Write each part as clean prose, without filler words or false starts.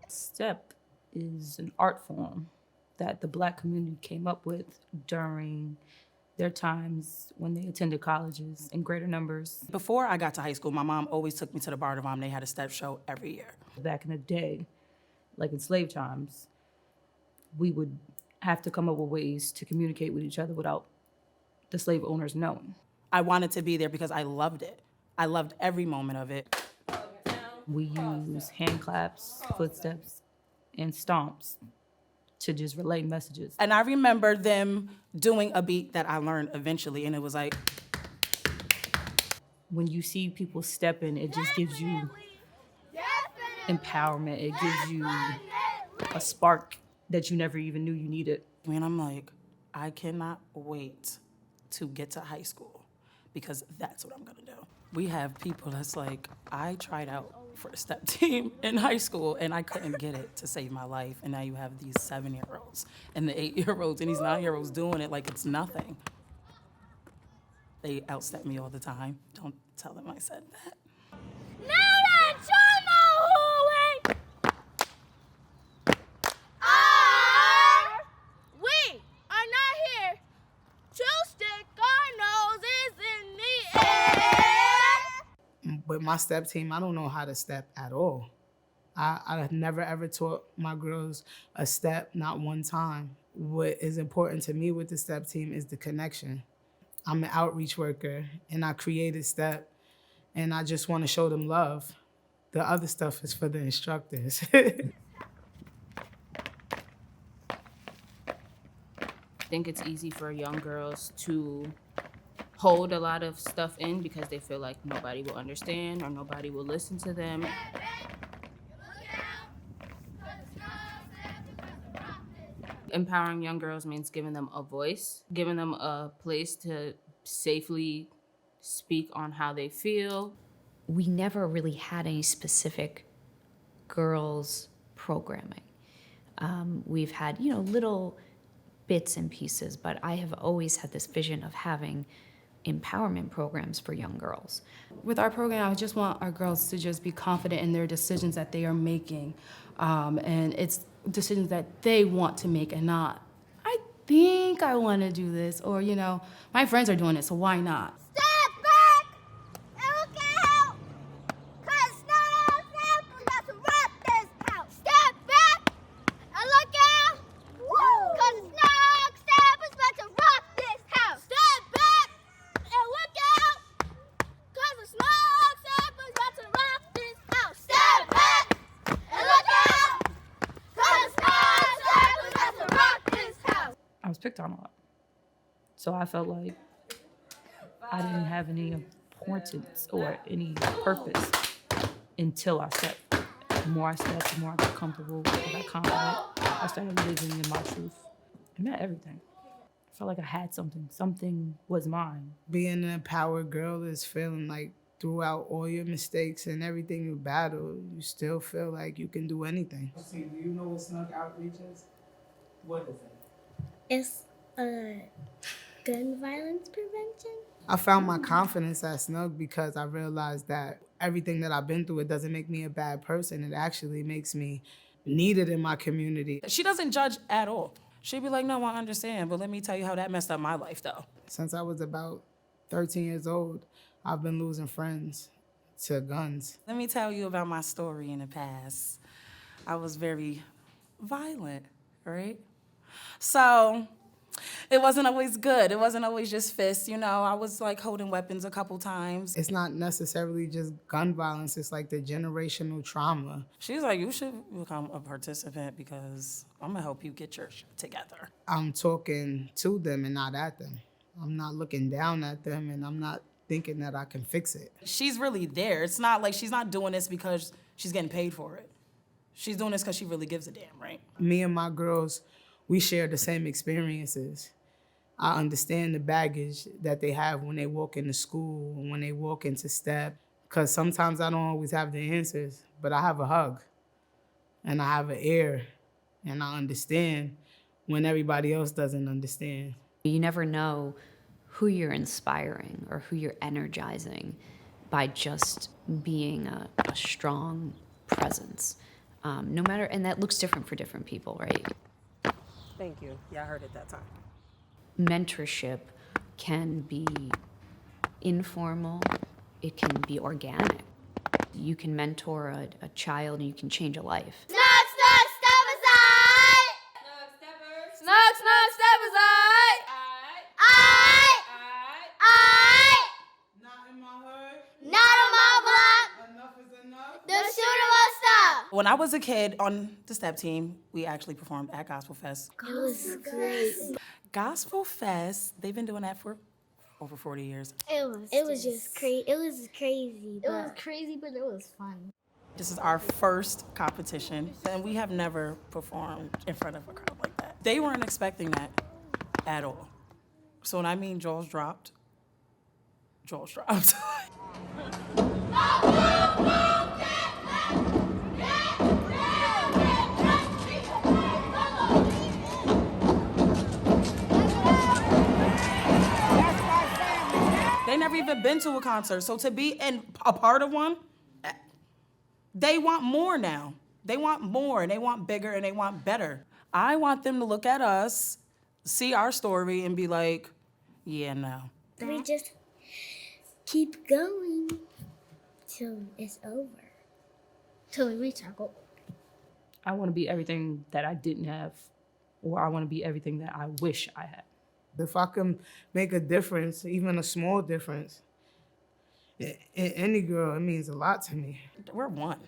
STEP is an art form that the Black community came up with during their times when they attended colleges in greater numbers. Before I got to high school, my mom always took me to the Barnavon. They had a STEP show every year. Back in the day, like in slave times, we would have to come up with ways to communicate with each other without the slave owners knowing. I wanted to be there because I loved it. I loved every moment of it. We use hand claps, footsteps, and stomps to just relay messages. And I remember them doing a beat that I learned eventually, and it was like, when you see people stepping, it just gives you empowerment. It gives you a spark that you never even knew you needed. And I'm like, I cannot wait to get to high school because that's what I'm gonna do. We have people that's like, I tried out for a STEP team in high school and I couldn't get it to save my life. And now you have these 7-year-olds and the 8-year-olds and these 9-year-olds doing it like it's nothing. They outstep me all the time. Don't tell them I said that. Now that you know who we are not here to stick our noses in the air. With my STEP team, I don't know how to step at all. I never ever taught my girls a step, not one time. What is important to me with the STEP team is the connection. I'm an outreach worker and I created STEP and I just want to show them love. The other stuff is for the instructors. I think it's easy for young girls to hold a lot of stuff in because they feel like nobody will understand or nobody will listen to them. Empowering young girls means giving them a voice, giving them a place to safely speak on how they feel. We never really had any specific girls programming. We've had, little bits and pieces, but I have always had this vision of having empowerment programs for young girls. With our program, I just want our girls to just be confident in their decisions that they are making. And it's decisions that they want to make and not, I think I want to do this, or, my friends are doing it, so why not? Step back and look out, 'cause it's not our samples that's to rock this house. Step back and look out, 'cause it's not our samples that's to rock this house. Step back and look out, 'cause it's not our samples that's to rock this house. Step back and look out, 'cause it's not our samples that's to rock this house. I was picked on a lot. So I felt like I didn't have any importance or any purpose until I stepped. The more I stepped, the more I got comfortable, I got confident. I started living in my truth. It meant everything. I felt like I had something. Something was mine. Being an empowered girl is feeling like throughout all your mistakes and everything you battle, you still feel like you can do anything. Do you know what SNUG outreach is? What is it? It's gun violence prevention. I found my confidence at SNUG because I realized that everything that I've been through, it doesn't make me a bad person. It actually makes me needed in my community. She doesn't judge at all. She'd be like, no, I understand, but let me tell you how that messed up my life, though. Since I was about 13 years old, I've been losing friends to guns. Let me tell you about my story in the past. I was very violent, right? So it wasn't always good. It wasn't always just fists, I was like holding weapons a couple times. It's not necessarily just gun violence, it's like the generational trauma. She's like, you should become a participant because I'm gonna help you get your shit together. I'm talking to them and not at them. I'm not looking down at them and I'm not thinking that I can fix it. She's really there. It's not like she's not doing this because she's getting paid for it. She's doing this because she really gives a damn, right? Me and my girls, we share the same experiences. I understand the baggage that they have when they walk into school, when they walk into STEP, because sometimes I don't always have the answers, but I have a hug and I have an ear and I understand when everybody else doesn't understand. You never know who you're inspiring or who you're energizing by just being a strong presence. No matter, and that looks different for different people, right? Thank you. Yeah, I heard it that time. Mentorship can be informal, it can be organic. You can mentor a child and you can change a life. Snug, snug, step aside. Snug, snug, step aside. I. Not in my hood. Not on my block. Enough is enough. The shooter will stop. When I was a kid on the step team, we actually performed at Gospel Fest. It was great. Gospel Fest, they've been doing that for over 40 years. It was just crazy. It was crazy. It was crazy, but it was fun. This is our first competition, and we have never performed in front of a crowd like that. They weren't expecting that at all. So when I mean jaws dropped, jaws dropped. They never even been to a concert, so to be a part of one, they want more now. They want more, and they want bigger, and they want better. I want them to look at us, see our story, and be like, yeah, no. We just keep going till it's over. Till we reach our goal. I want to be everything that I didn't have, or I want to be everything that I wish I had. If I can make a difference, even a small difference, in any girl, it means a lot to me. We're one.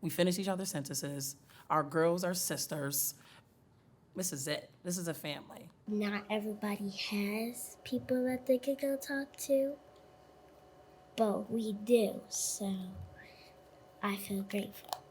We finish each other's sentences. Our girls are sisters. This is it. This is a family. Not everybody has people that they could go talk to, but we do, so I feel grateful.